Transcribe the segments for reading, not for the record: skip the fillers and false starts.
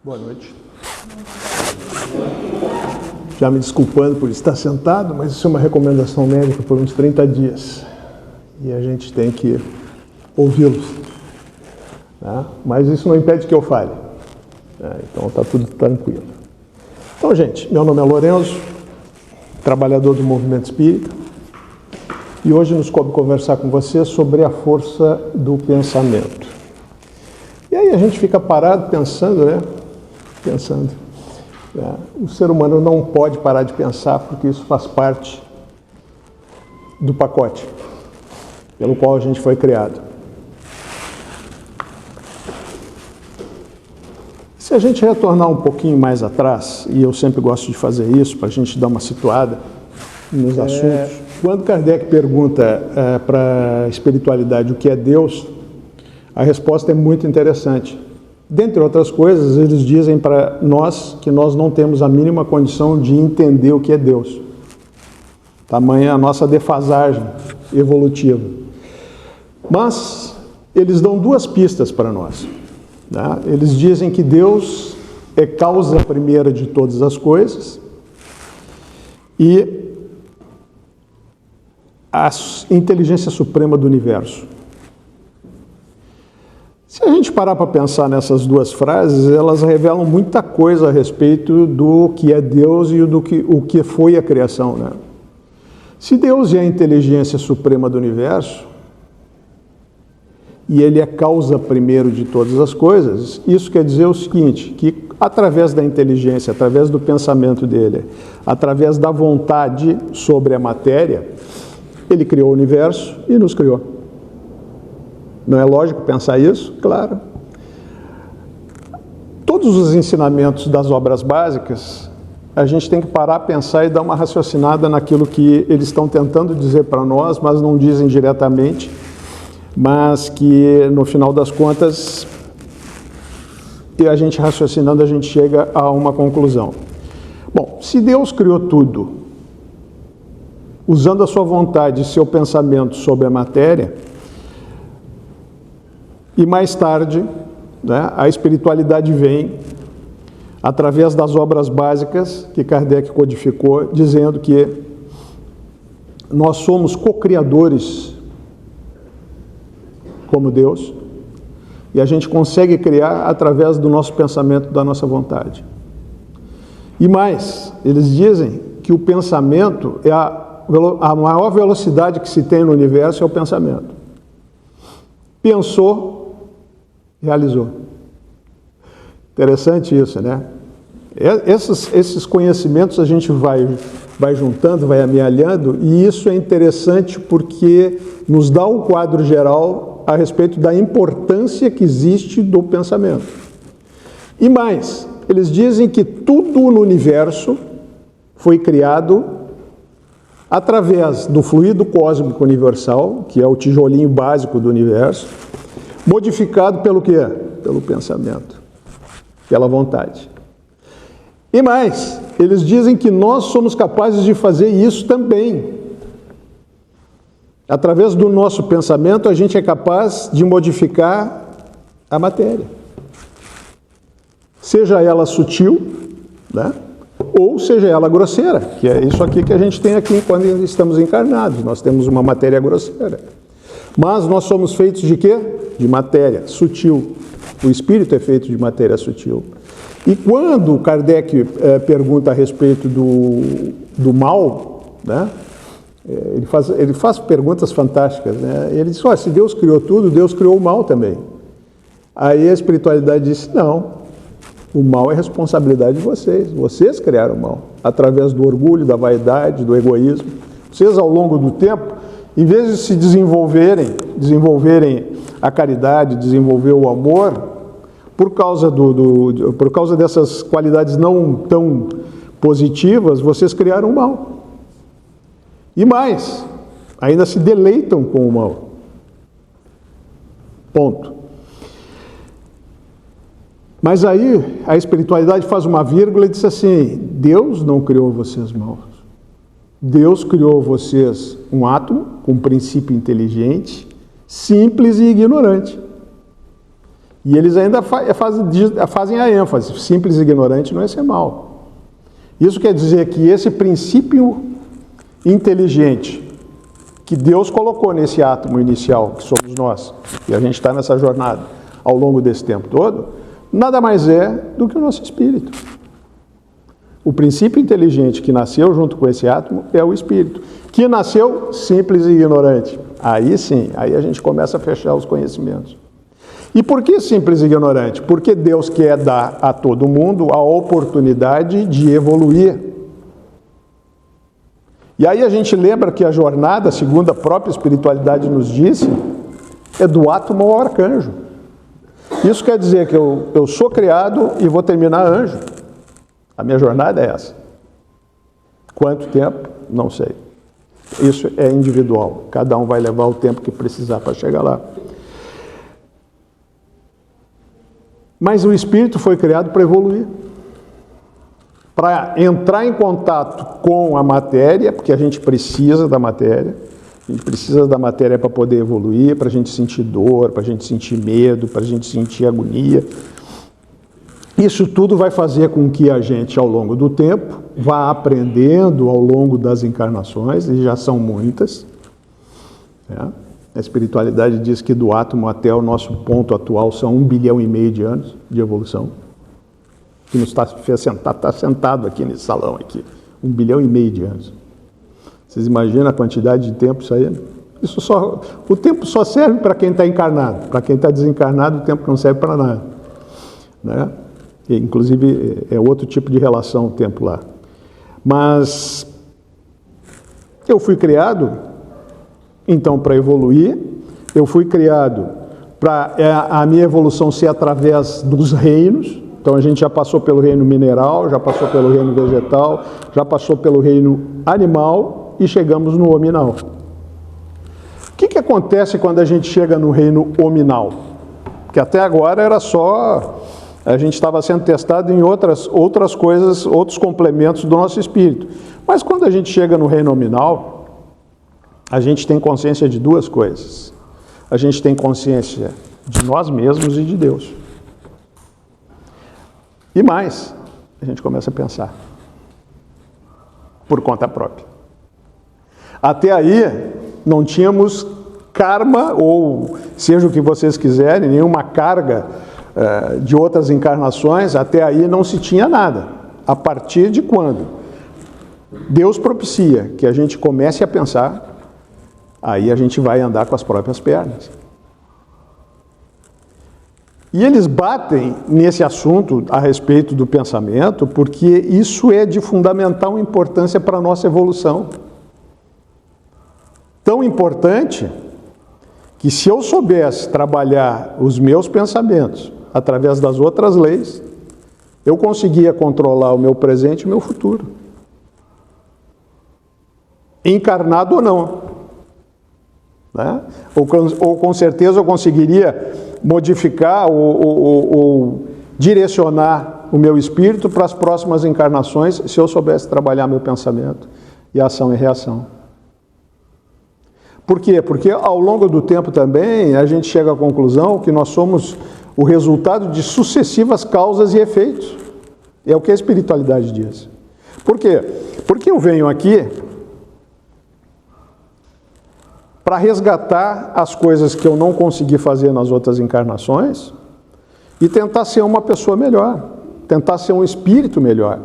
Boa noite. Já me desculpando por estar sentado, mas isso é uma recomendação médica por uns 30 dias. E a gente tem que ouvi-los. Né? Mas isso não impede que eu fale. Então está tudo tranquilo. Então, gente, meu nome é Lourenço, trabalhador do movimento espírita. E hoje nos coube conversar com você sobre a força do pensamento. E aí a gente fica parado pensando, né? O ser humano não pode parar de pensar porque isso faz parte do pacote pelo qual a gente foi criado. Se a gente retornar um pouquinho mais atrás, e eu sempre gosto de fazer isso para a gente dar uma situada nos assuntos, quando Kardec pergunta para a espiritualidade o que é Deus, a resposta é muito interessante. Dentre outras coisas, eles dizem para nós que nós não temos a mínima condição de entender o que é Deus. Tamanha a nossa defasagem evolutiva. Mas eles dão duas pistas para nós. Né? Eles dizem que Deus é causa primeira de todas as coisas e a inteligência suprema do universo. Se a gente parar para pensar nessas duas frases, elas revelam muita coisa a respeito do que é Deus e o que foi a criação. Né? Se Deus é a inteligência suprema do universo, e Ele é causa primeiro de todas as coisas, isso quer dizer o seguinte, que através da inteligência, através do pensamento dele, através da vontade sobre a matéria, Ele criou o universo e nos criou. Não é lógico pensar isso? Claro. Todos os ensinamentos das obras básicas, a gente tem que parar, pensar e dar uma raciocinada naquilo que eles estão tentando dizer para nós, mas não dizem diretamente, mas que, no final das contas, e a gente raciocinando, a gente chega a uma conclusão. Bom, se Deus criou tudo, usando a sua vontade e seu pensamento sobre a matéria, e mais tarde, né, a espiritualidade vem, através das obras básicas que Kardec codificou, dizendo que nós somos co-criadores como Deus, e a gente consegue criar através do nosso pensamento, da nossa vontade. E mais, eles dizem que o pensamento é a maior velocidade que se tem no universo é o pensamento. Pensou, realizou. Interessante isso, né? Esses conhecimentos a gente vai juntando, vai amealhando, e isso é interessante porque nos dá um quadro geral a respeito da importância que existe do pensamento. E mais, eles dizem que tudo no universo foi criado através do fluido cósmico universal, que é o tijolinho básico do universo, modificado pelo quê? Pelo pensamento, pela vontade. E mais, eles dizem que nós somos capazes de fazer isso também. Através do nosso pensamento, a gente é capaz de modificar a matéria. Seja ela sutil, né? Ou seja ela grosseira, que é isso aqui que a gente tem aqui quando estamos encarnados. Nós temos uma matéria grosseira. Mas nós somos feitos de quê? De matéria sutil. O espírito é feito de matéria sutil. E quando Kardec pergunta a respeito do mal, né? Ele faz perguntas fantásticas. Né? Ele diz, se Deus criou tudo, Deus criou o mal também. Aí a espiritualidade disse, não, o mal é responsabilidade de vocês. Vocês criaram o mal, através do orgulho, da vaidade, do egoísmo. Vocês, ao longo do tempo, em vez de se desenvolverem a caridade, desenvolver o amor, por causa dessas qualidades não tão positivas, vocês criaram o mal. E mais, ainda se deleitam com o mal. Ponto. Mas aí a espiritualidade faz uma vírgula e diz assim, Deus não criou vocês maus. Deus criou vocês um átomo com um princípio inteligente, simples e ignorante. E eles ainda fazem a ênfase, simples e ignorante não é ser mal. Isso quer dizer que esse princípio inteligente que Deus colocou nesse átomo inicial, que somos nós, e a gente está nessa jornada ao longo desse tempo todo, nada mais é do que o nosso espírito. O princípio inteligente que nasceu junto com esse átomo é o espírito, que nasceu simples e ignorante. Aí sim, aí a gente começa a fechar os conhecimentos. E por que simples e ignorante? Porque Deus quer dar a todo mundo a oportunidade de evoluir. E aí a gente lembra que a jornada, segundo a própria espiritualidade nos disse, é do átomo ao arcanjo. Isso quer dizer que eu sou criado e vou terminar anjo. A minha jornada é essa. Quanto tempo? Não sei. Isso é individual. Cada um vai levar o tempo que precisar para chegar lá. Mas o espírito foi criado para evoluir. Para entrar em contato com a matéria, porque a gente precisa da matéria. A gente precisa da matéria para poder evoluir, para a gente sentir dor, para a gente sentir medo, para a gente sentir agonia. Isso tudo vai fazer com que a gente, ao longo do tempo, vá aprendendo ao longo das encarnações, e já são muitas. A espiritualidade diz que do átomo até o nosso ponto atual são 1,5 bilhão de anos de evolução. Que nos está sentado aqui nesse salão aqui. 1,5 bilhão de anos. Vocês imaginam a quantidade de tempo isso aí? O tempo só serve para quem está encarnado. Para quem está desencarnado, o tempo não serve para nada. Né? E, inclusive, é outro tipo de relação o tempo lá. Mas eu fui criado, então, para evoluir. Eu fui criado para a minha evolução ser através dos reinos. Então, a gente já passou pelo reino mineral, já passou pelo reino vegetal, já passou pelo reino animal e chegamos no hominal. O que acontece quando a gente chega no reino hominal? Porque até agora era só... A gente estava sendo testado em outras coisas, outros complementos do nosso espírito. Mas quando a gente chega no reino nominal, a gente tem consciência de duas coisas. A gente tem consciência de nós mesmos e de Deus. E mais, a gente começa a pensar por conta própria. Até aí, não tínhamos karma, ou seja o que vocês quiserem, nenhuma carga de outras encarnações. Até aí não se tinha nada. A partir de quando Deus propicia que a gente comece a pensar, aí a gente vai andar com as próprias pernas. E eles batem nesse assunto a respeito do pensamento, porque isso é de fundamental importância para a nossa evolução. Tão importante que, se eu soubesse trabalhar os meus pensamentos através das outras leis, eu conseguia controlar o meu presente e o meu futuro. Encarnado ou não. Né? Ou com certeza eu conseguiria modificar ou direcionar o meu espírito para as próximas encarnações, se eu soubesse trabalhar meu pensamento e ação e reação. Por quê? Porque ao longo do tempo também a gente chega à conclusão que nós somos o resultado de sucessivas causas e efeitos. É o que a espiritualidade diz. Por quê? Porque eu venho aqui para resgatar as coisas que eu não consegui fazer nas outras encarnações e tentar ser uma pessoa melhor, tentar ser um espírito melhor.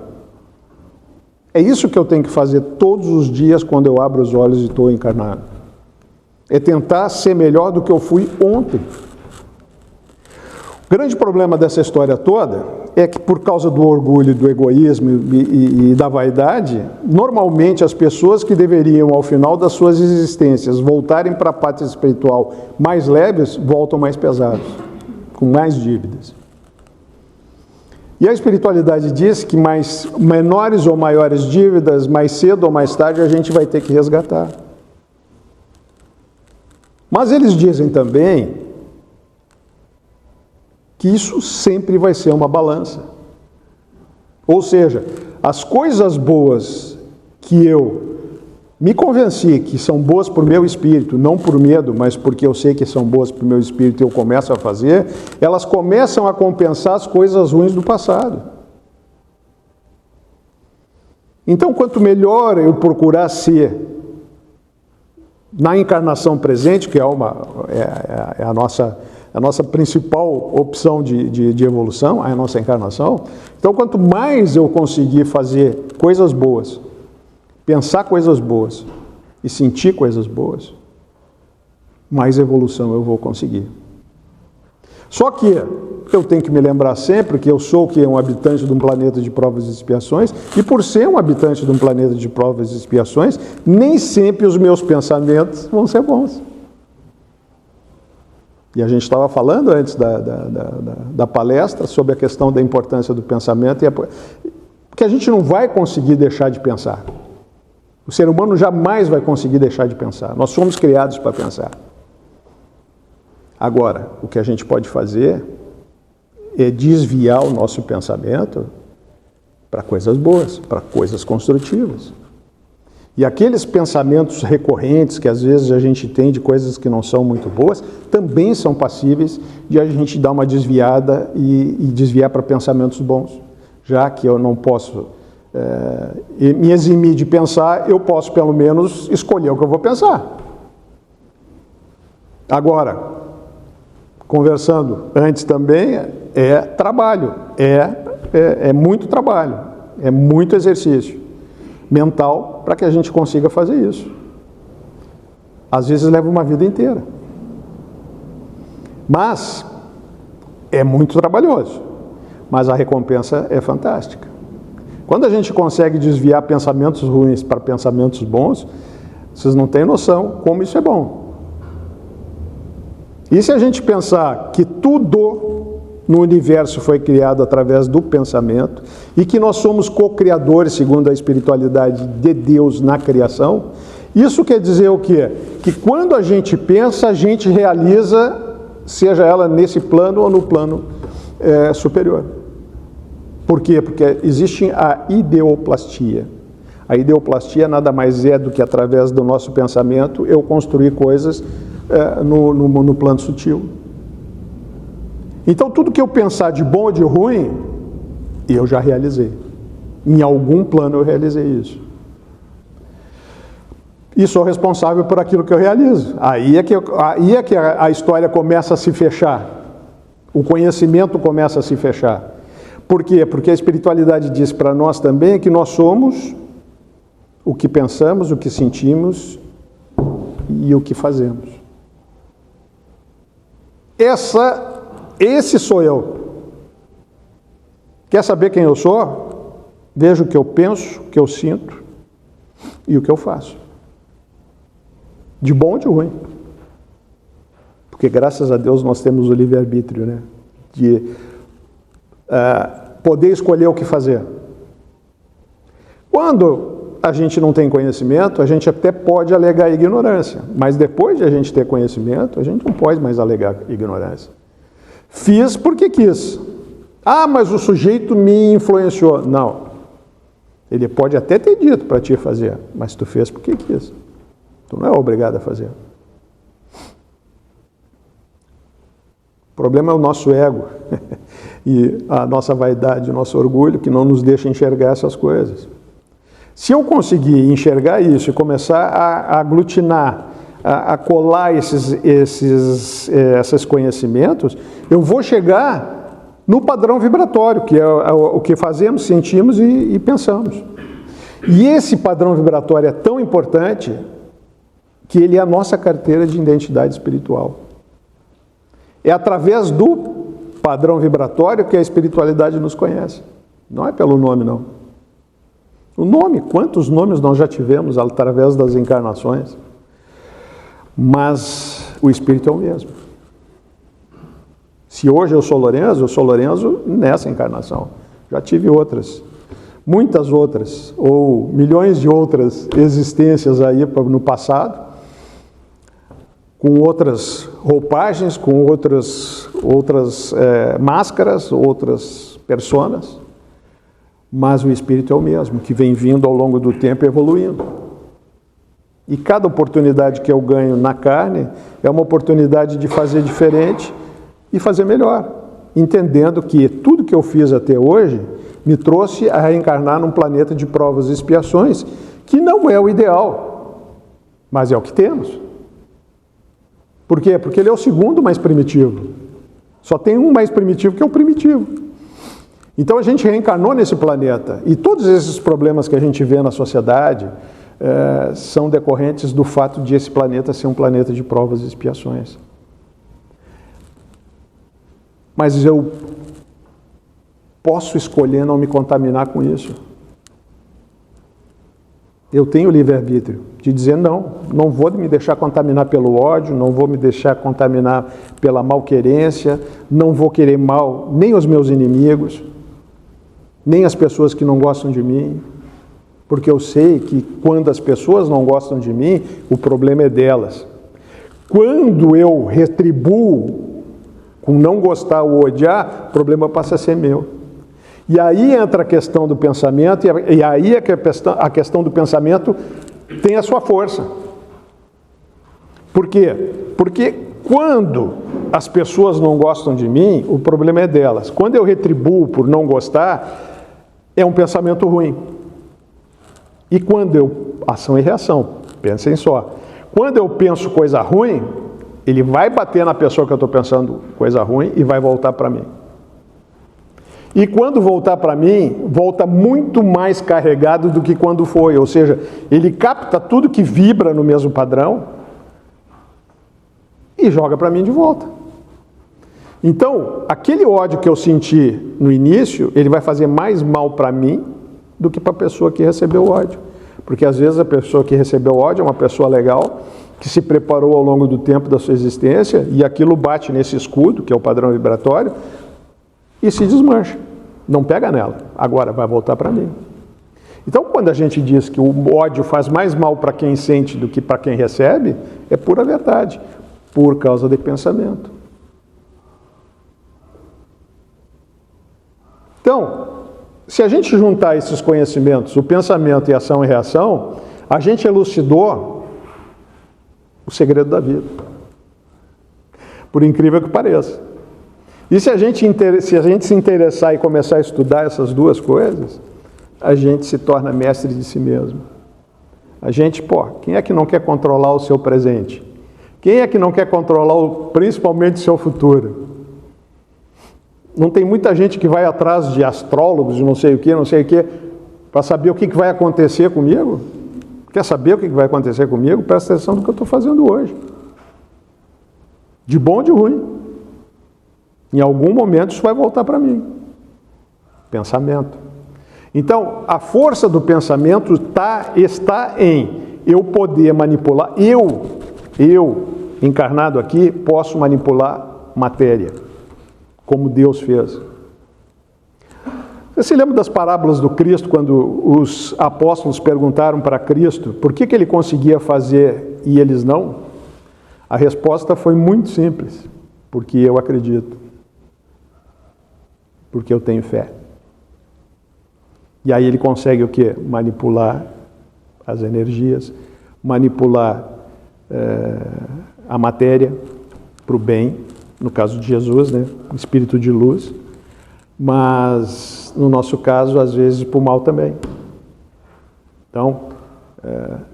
É isso que eu tenho que fazer todos os dias quando eu abro os olhos e estou encarnado. É tentar ser melhor do que eu fui ontem. O grande problema dessa história toda é que, por causa do orgulho, do egoísmo e da vaidade, normalmente as pessoas que deveriam, ao final das suas existências, voltarem para a pátria espiritual mais leves, voltam mais pesados, com mais dívidas. E a espiritualidade diz que menores ou maiores dívidas, mais cedo ou mais tarde, a gente vai ter que resgatar. Mas eles dizem também que isso sempre vai ser uma balança. Ou seja, as coisas boas que eu me convenci que são boas para o meu espírito, não por medo, mas porque eu sei que são boas para o meu espírito e eu começo a fazer, elas começam a compensar as coisas ruins do passado. Então, quanto melhor eu procurar ser na encarnação presente, que é a nossa principal opção de evolução, a nossa encarnação, então quanto mais eu conseguir fazer coisas boas, pensar coisas boas e sentir coisas boas, mais evolução eu vou conseguir. Só que eu tenho que me lembrar sempre que eu sou um habitante de um planeta de provas e expiações, e por ser um habitante de um planeta de provas e expiações, nem sempre os meus pensamentos vão ser bons. E a gente estava falando antes da palestra sobre a questão da importância do pensamento, porque a gente não vai conseguir deixar de pensar. O ser humano jamais vai conseguir deixar de pensar. Nós somos criados para pensar. Agora, o que a gente pode fazer é desviar o nosso pensamento para coisas boas, para coisas construtivas. E aqueles pensamentos recorrentes que às vezes a gente tem de coisas que não são muito boas, também são passíveis de a gente dar uma desviada e desviar para pensamentos bons. Já que eu não posso me eximir de pensar, eu posso pelo menos escolher o que eu vou pensar. Agora, conversando antes também, trabalho, é muito trabalho, é muito exercício mental para que a gente consiga fazer isso. Às vezes leva uma vida inteira. Mas é muito trabalhoso, mas a recompensa é fantástica. Quando a gente consegue desviar pensamentos ruins para pensamentos bons, vocês não têm noção como isso é bom. E se a gente pensar que tudo no universo foi criado através do pensamento e que nós somos co-criadores, segundo a espiritualidade de Deus na criação, isso quer dizer o quê? Que quando a gente pensa, a gente realiza, seja ela nesse plano ou no plano superior. Por quê? Porque existe a ideoplastia. A ideoplastia nada mais é do que através do nosso pensamento eu construir coisas no plano sutil. Então tudo que eu pensar de bom ou de ruim, eu já realizei. Em algum plano eu realizei isso. E sou responsável por aquilo que eu realizo. Aí é que a história começa a se fechar. O conhecimento começa a se fechar. Por quê? Porque a espiritualidade diz para nós também que nós somos o que pensamos, o que sentimos e o que fazemos. Esse sou eu. Quer saber quem eu sou? Veja o que eu penso, o que eu sinto e o que eu faço. De bom ou de ruim. Porque graças a Deus nós temos o livre-arbítrio, né? De poder escolher o que fazer. Quando a gente não tem conhecimento, a gente até pode alegar ignorância, mas depois de a gente ter conhecimento, a gente não pode mais alegar ignorância. Fiz porque quis. Ah, mas o sujeito me influenciou. Não. Ele pode até ter dito para ti fazer, mas tu fez porque quis. Tu não é obrigado a fazer. O problema é o nosso ego e a nossa vaidade, o nosso orgulho, que não nos deixa enxergar essas coisas. Se eu conseguir enxergar isso e começar a aglutinar, a colar esses conhecimentos, eu vou chegar no padrão vibratório, que é o que fazemos, sentimos e pensamos. E esse padrão vibratório é tão importante que ele é a nossa carteira de identidade espiritual. É através do padrão vibratório que a espiritualidade nos conhece. Não é pelo nome, não. O nome, quantos nomes nós já tivemos através das encarnações? Mas o espírito é o mesmo. Se hoje eu sou Lorenzo nessa encarnação. Já tive outras, muitas outras, ou milhões de outras existências aí no passado, com outras roupagens, com outras máscaras, outras personas, mas o espírito é o mesmo, que vem vindo ao longo do tempo evoluindo. E cada oportunidade que eu ganho na carne é uma oportunidade de fazer diferente e fazer melhor, entendendo que tudo que eu fiz até hoje me trouxe a reencarnar num planeta de provas e expiações, que não é o ideal, mas é o que temos. Por quê? Porque ele é o segundo mais primitivo. Só tem um mais primitivo, que é o primitivo. Então a gente reencarnou nesse planeta, e todos esses problemas que a gente vê na sociedade são decorrentes do fato de esse planeta ser um planeta de provas e expiações. Mas eu posso escolher não me contaminar com isso. Eu tenho livre-arbítrio de dizer não vou me deixar contaminar pelo ódio, não vou me deixar contaminar pela malquerência, não vou querer mal nem os meus inimigos, nem as pessoas que não gostam de mim, porque eu sei que quando as pessoas não gostam de mim, o problema é delas. Quando eu retribuo com não gostar ou odiar, o problema passa a ser meu. E aí entra a questão do pensamento, e aí é que a questão do pensamento tem a sua força. Por quê? Porque quando as pessoas não gostam de mim, o problema é delas. Quando eu retribuo por não gostar, é um pensamento ruim. E quando eu... Ação e reação, pensem só. Quando eu penso coisa ruim, ele vai bater na pessoa que eu estou pensando coisa ruim e vai voltar para mim. E quando voltar para mim, volta muito mais carregado do que quando foi. Ou seja, ele capta tudo que vibra no mesmo padrão e joga para mim de volta. Então, aquele ódio que eu senti no início, ele vai fazer mais mal para mim do que para a pessoa que recebeu o ódio. Porque às vezes a pessoa que recebeu o ódio é uma pessoa legal, que se preparou ao longo do tempo da sua existência, e aquilo bate nesse escudo, que é o padrão vibratório, e se desmancha. Não pega nela. Agora vai voltar para mim. Então, quando a gente diz que o ódio faz mais mal para quem sente do que para quem recebe, é pura verdade, por causa de pensamento. Então, se a gente juntar esses conhecimentos, o pensamento e ação e reação, a gente elucidou o segredo da vida. Por incrível que pareça. E se a gente se interessar e começar a estudar essas duas coisas, a gente se torna mestre de si mesmo. A gente, quem é que não quer controlar o seu presente? Quem é que não quer controlar principalmente o seu futuro? Não tem muita gente que vai atrás de astrólogos, de não sei o que, para saber o que vai acontecer comigo? Quer saber o que vai acontecer comigo? Presta atenção no que eu estou fazendo hoje. De bom ou de ruim. Em algum momento isso vai voltar para mim. Pensamento. Então, a força do pensamento está em eu poder manipular. Eu, encarnado aqui, posso manipular matéria, como Deus fez. Você se lembra das parábolas do Cristo, quando os apóstolos perguntaram para Cristo por que ele conseguia fazer e eles não? A resposta foi muito simples. Porque eu acredito. Porque eu tenho fé. E aí ele consegue o quê? Manipular as energias, manipular a matéria para o bem, no caso de Jesus, né? O espírito de luz, mas no nosso caso, às vezes, para o mal também. Então,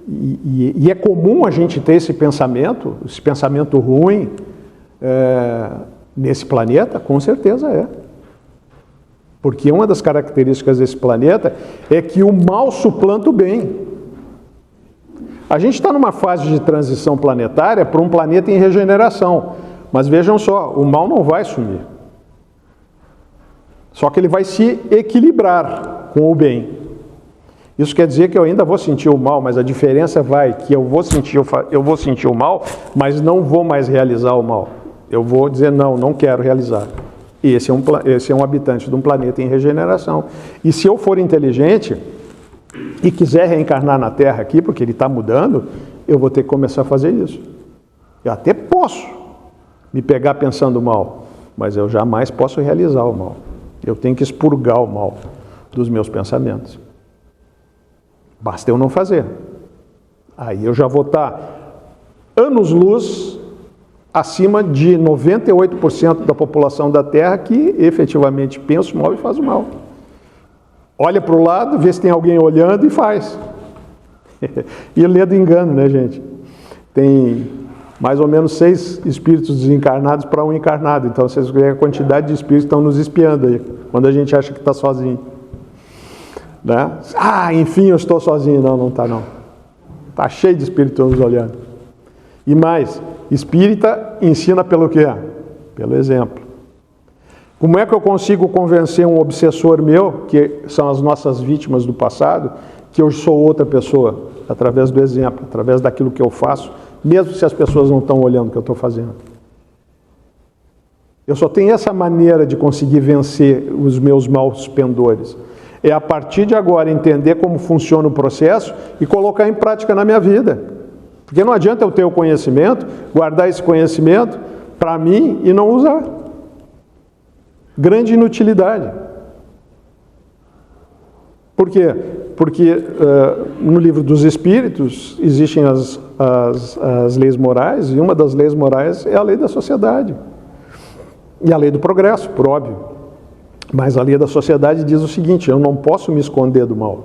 e é comum a gente ter esse pensamento ruim nesse planeta? Com certeza é. Porque uma das características desse planeta é que o mal suplanta o bem. A gente está numa fase de transição planetária para um planeta em regeneração. Mas vejam só, o mal não vai sumir. Só que ele vai se equilibrar com o bem. Isso quer dizer que eu ainda vou sentir o mal, mas a diferença vai que eu vou sentir o mal, mas não vou mais realizar o mal. Eu vou dizer, não quero realizar. E esse é um habitante de um planeta em regeneração. E se eu for inteligente e quiser reencarnar na Terra aqui, porque ele está mudando, eu vou ter que começar a fazer isso. Eu até posso me pegar pensando mal, mas eu jamais posso realizar o mal. Eu tenho que expurgar o mal dos meus pensamentos. Basta eu não fazer. Aí eu já vou estar anos-luz acima de 98% da população da Terra que efetivamente pensa o mal e faz o mal. Olha para o lado, vê se tem alguém olhando e faz. E lê do engano, né, gente? Tem mais ou menos 6 espíritos desencarnados para um encarnado. Então vocês veem a quantidade de espíritos que estão nos espiando aí, quando a gente acha que está sozinho. Né? Ah, enfim, eu estou sozinho. Não, não está não. Está cheio de espíritos nos olhando. E mais, espírita ensina pelo quê? Pelo exemplo. Como é que eu consigo convencer um obsessor meu, que são as nossas vítimas do passado, que eu sou outra pessoa? Através do exemplo, através daquilo que eu faço, mesmo se as pessoas não estão olhando o que eu estou fazendo. Eu só tenho essa maneira de conseguir vencer os meus maus pendores. É a partir de agora entender como funciona o processo e colocar em prática na minha vida. Porque não adianta eu ter o conhecimento, guardar esse conhecimento para mim e não usar. Grande inutilidade. Por quê? Porque no livro dos Espíritos existem as leis morais, e uma das leis morais é a lei da sociedade. E a lei do progresso, por óbvio. Mas a lei da sociedade diz o seguinte: eu não posso me esconder do mal.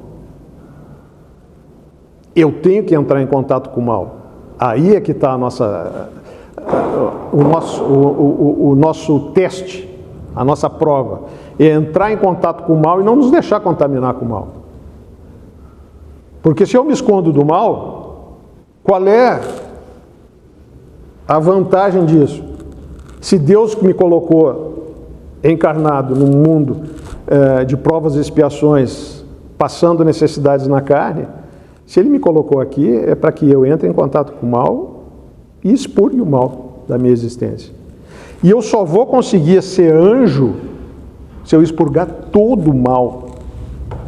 Eu tenho que entrar em contato com o mal. Aí é que está o nosso teste, a nossa prova. É entrar em contato com o mal e não nos deixar contaminar com o mal. Porque se eu me escondo do mal, qual é a vantagem disso? Se Deus me colocou encarnado num mundo de provas e expiações, passando necessidades na carne, se Ele me colocou aqui, é para que eu entre em contato com o mal e expurgue o mal da minha existência. E eu só vou conseguir ser anjo se eu expurgar todo o mal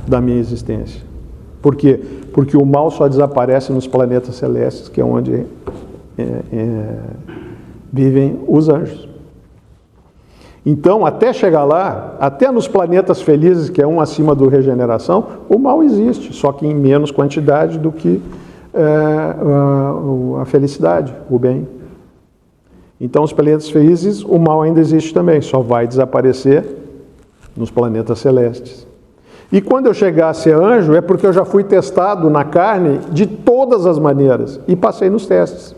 da minha existência. Por quê? Porque o mal só desaparece nos planetas celestes, que é onde vivem os anjos. Então, até chegar lá, até nos planetas felizes, que é um acima do regeneração, o mal existe, só que em menos quantidade do que a felicidade, o bem. Então, os planetas felizes, o mal ainda existe também, só vai desaparecer nos planetas celestes. E quando eu chegar a ser anjo, é porque eu já fui testado na carne de todas as maneiras e passei nos testes.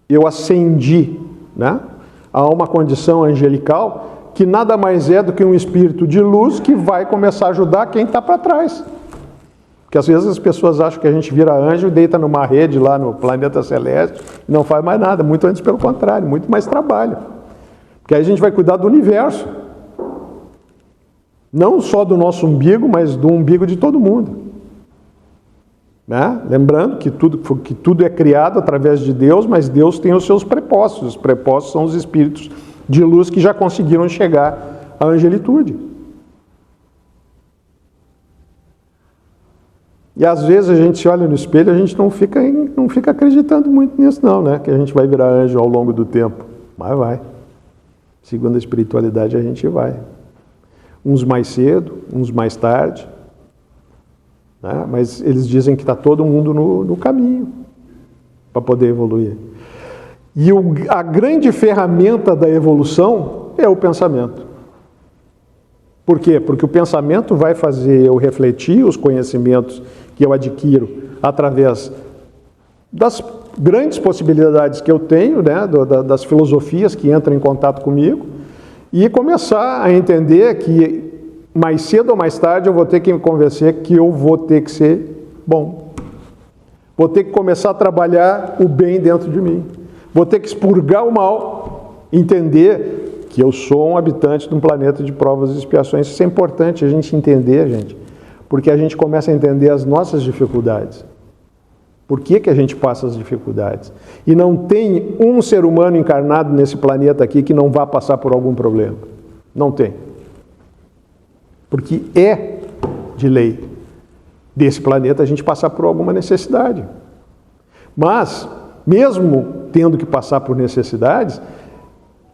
Eu ascendi, né, a uma condição angelical que nada mais é do que um espírito de luz que vai começar a ajudar quem está para trás. Porque às vezes as pessoas acham que a gente vira anjo e deita numa rede lá no planeta celeste e não faz mais nada, muito antes pelo contrário, muito mais trabalho. Porque aí a gente vai cuidar do universo. Não só do nosso umbigo, mas do umbigo de todo mundo. Né? Lembrando que tudo é criado através de Deus, mas Deus tem os seus prepostos. Os prepostos são os espíritos de luz que já conseguiram chegar à angelitude. E às vezes a gente se olha no espelho e a gente não fica acreditando muito nisso não, né? Que a gente vai virar anjo ao longo do tempo. Mas vai. Segundo a espiritualidade a gente vai. Uns mais cedo, uns mais tarde. Né? Mas eles dizem que está todo mundo no caminho para poder evoluir. E a grande ferramenta da evolução é o pensamento. Por quê? Porque o pensamento vai fazer eu refletir os conhecimentos que eu adquiro através das grandes possibilidades que eu tenho, né? Das filosofias que entram em contato comigo, e começar a entender que mais cedo ou mais tarde eu vou ter que me convencer que eu vou ter que ser bom. Vou ter que começar a trabalhar o bem dentro de mim. Vou ter que expurgar o mal, entender que eu sou um habitante de um planeta de provas e expiações. Isso é importante a gente entender, gente, porque a gente começa a entender as nossas dificuldades. Por que a gente passa as dificuldades? E não tem um ser humano encarnado nesse planeta aqui que não vá passar por algum problema. Não tem. Porque é de lei desse planeta a gente passar por alguma necessidade. Mas, mesmo tendo que passar por necessidades,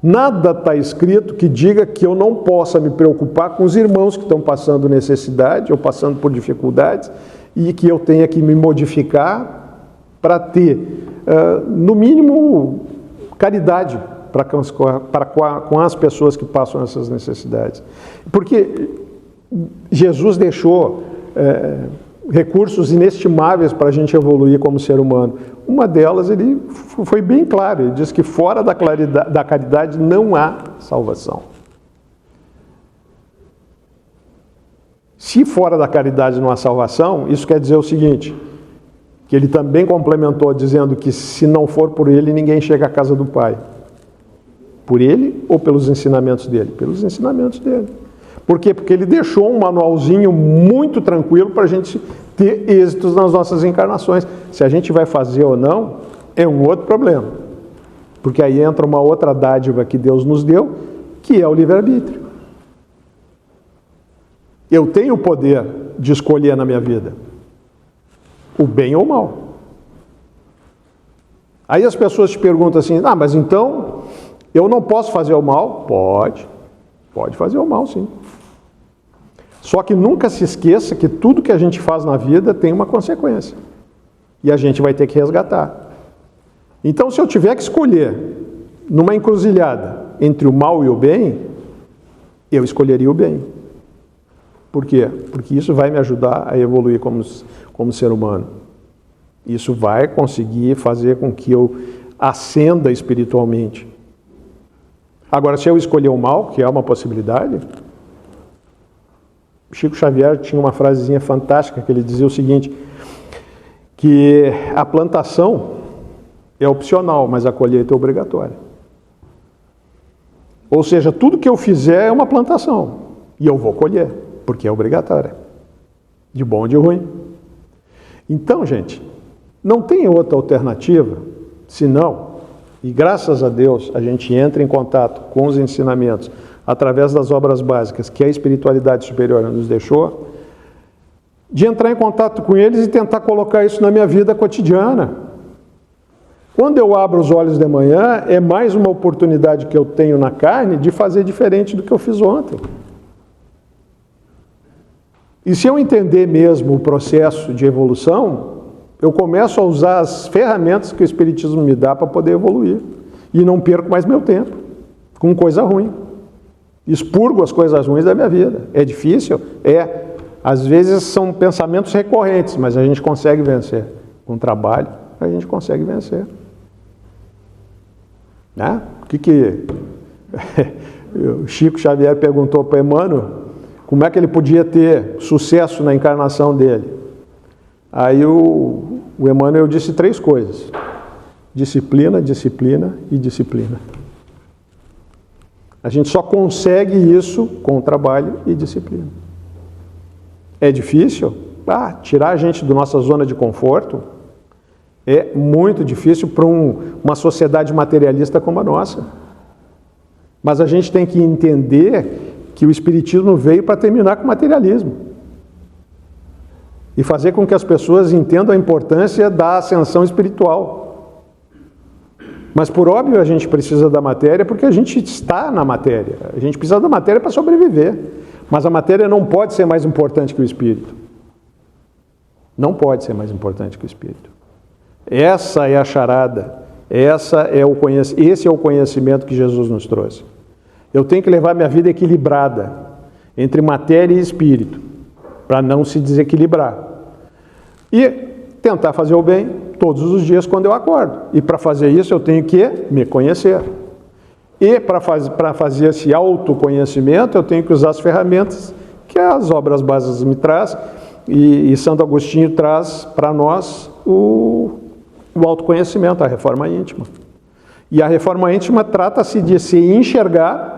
nada está escrito que diga que eu não possa me preocupar com os irmãos que estão passando necessidade ou passando por dificuldades e que eu tenha que me modificar para ter, no mínimo, caridade com as pessoas que passam essas necessidades. Porque Jesus deixou recursos inestimáveis para a gente evoluir como ser humano. Uma delas, ele foi bem claro, ele diz que fora da caridade não há salvação. Se fora da caridade não há salvação, isso quer dizer o seguinte, que ele também complementou dizendo que se não for por ele, ninguém chega à casa do Pai. Por ele ou pelos ensinamentos dele? Pelos ensinamentos dele. Por quê? Porque ele deixou um manualzinho muito tranquilo para a gente ter êxitos nas nossas encarnações. Se a gente vai fazer ou não, é um outro problema. Porque aí entra uma outra dádiva que Deus nos deu, que é o livre-arbítrio. Eu tenho o poder de escolher na minha vida o bem ou o mal. Aí as pessoas te perguntam assim, mas então eu não posso fazer o mal? Pode fazer o mal, sim. Só que nunca se esqueça que tudo que a gente faz na vida tem uma consequência. E a gente vai ter que resgatar. Então, se eu tiver que escolher numa encruzilhada entre o mal e o bem, eu escolheria o bem. Por quê? Porque isso vai me ajudar a evoluir como ser humano. Isso vai conseguir fazer com que eu ascenda espiritualmente. Agora, se eu escolher o mal, que é uma possibilidade, Chico Xavier tinha uma frasezinha fantástica que ele dizia o seguinte, que a plantação é opcional, mas a colheita é obrigatória. Ou seja, tudo que eu fizer é uma plantação e eu vou colher, porque é obrigatória, de bom ou de ruim. Então, gente, não tem outra alternativa, senão, e graças a Deus a gente entra em contato com os ensinamentos através das obras básicas que a espiritualidade superior nos deixou, de entrar em contato com eles e tentar colocar isso na minha vida cotidiana. Quando eu abro os olhos de manhã, é mais uma oportunidade que eu tenho na carne de fazer diferente do que eu fiz ontem. E se eu entender mesmo o processo de evolução, eu começo a usar as ferramentas que o Espiritismo me dá para poder evoluir. E não perco mais meu tempo com coisa ruim. Expurgo as coisas ruins da minha vida. É difícil? É. Às vezes são pensamentos recorrentes, mas a gente consegue vencer. Com trabalho, a gente consegue vencer. Né? O Chico Xavier perguntou para Emmanuel como é que ele podia ter sucesso na encarnação dele. Aí o Emmanuel disse 3 coisas. Disciplina, disciplina e disciplina. A gente só consegue isso com trabalho e disciplina. É difícil? Tirar a gente da nossa zona de conforto é muito difícil para uma sociedade materialista como a nossa. Mas a gente tem que entender que o Espiritismo veio para terminar com o materialismo. E fazer com que as pessoas entendam a importância da ascensão espiritual. Mas, por óbvio, a gente precisa da matéria porque a gente está na matéria. A gente precisa da matéria para sobreviver. Mas a matéria não pode ser mais importante que o espírito. Não pode ser mais importante que o espírito. Essa é a charada. Esse é o conhecimento que Jesus nos trouxe. Eu tenho que levar minha vida equilibrada entre matéria e espírito, para não se desequilibrar. E tentar fazer o bem todos os dias quando eu acordo. E para fazer isso eu tenho que me conhecer. E para fazer esse autoconhecimento eu tenho que usar as ferramentas que as obras básicas me trazem. E Santo Agostinho traz para nós o autoconhecimento, a reforma íntima. E a reforma íntima trata-se de se enxergar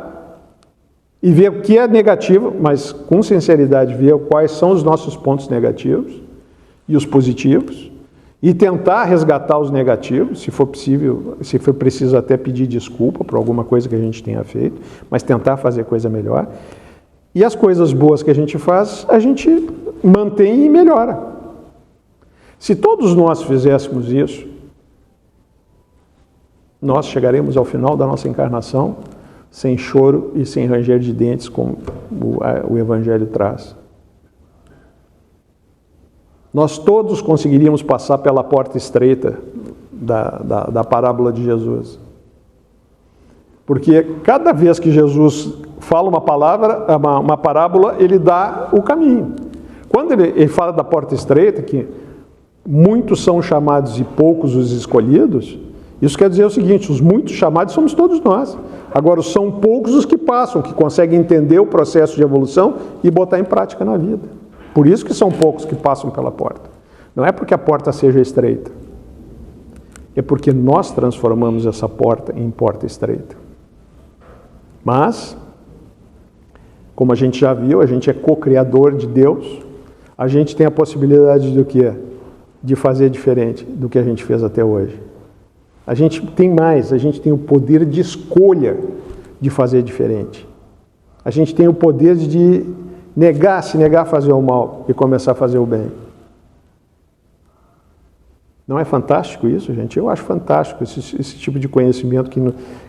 e ver o que é negativo, mas com sinceridade ver quais são os nossos pontos negativos e os positivos, e tentar resgatar os negativos, se for possível, se for preciso até pedir desculpa por alguma coisa que a gente tenha feito, mas tentar fazer coisa melhor. E as coisas boas que a gente faz, a gente mantém e melhora. Se todos nós fizéssemos isso, nós chegaremos ao final da nossa encarnação sem choro e sem ranger de dentes, como o Evangelho traz. nós todos conseguiríamos passar pela porta estreita da parábola de Jesus. Porque cada vez que Jesus fala uma parábola, ele dá o caminho. Quando ele fala da porta estreita, que muitos são chamados e poucos os escolhidos, isso quer dizer o seguinte: os muitos chamados somos todos nós. Agora, são poucos os que passam, que conseguem entender o processo de evolução e botar em prática na vida. Por isso que são poucos que passam pela porta. Não é porque a porta seja estreita. É porque nós transformamos essa porta em porta estreita. Mas, como a gente já viu, a gente é co-criador de Deus. A gente tem a possibilidade do quê? De fazer diferente do que a gente fez até hoje. A gente tem mais, a gente tem o poder de escolha de fazer diferente. A gente tem o poder de se negar a fazer o mal e começar a fazer o bem. Não é fantástico isso, gente? Eu acho fantástico esse tipo de conhecimento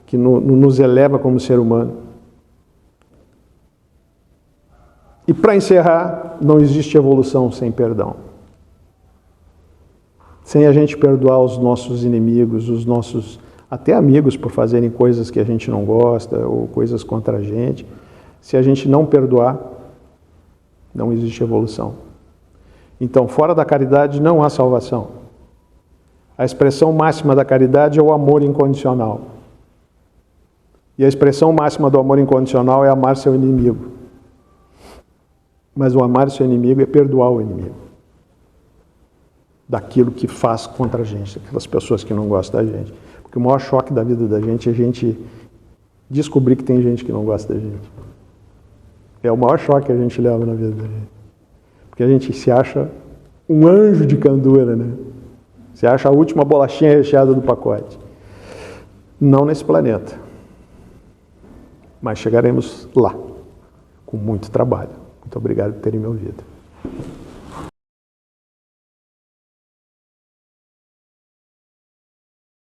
que nos eleva como ser humano. E para encerrar, não existe evolução sem perdão. Sem a gente perdoar os nossos inimigos, os nossos até amigos por fazerem coisas que a gente não gosta ou coisas contra a gente, se a gente não perdoar, não existe evolução. Então, fora da caridade não há salvação. A expressão máxima da caridade é o amor incondicional. E a expressão máxima do amor incondicional é amar seu inimigo. Mas o amar seu inimigo é perdoar o inimigo daquilo que faz contra a gente, aquelas pessoas que não gostam da gente. Porque o maior choque da vida da gente é a gente descobrir que tem gente que não gosta da gente. É o maior choque que a gente leva na vida da gente. Porque a gente se acha um anjo de candura, né? Se acha a última bolachinha recheada do pacote. Não nesse planeta. Mas chegaremos lá, com muito trabalho. Muito obrigado por terem me ouvido.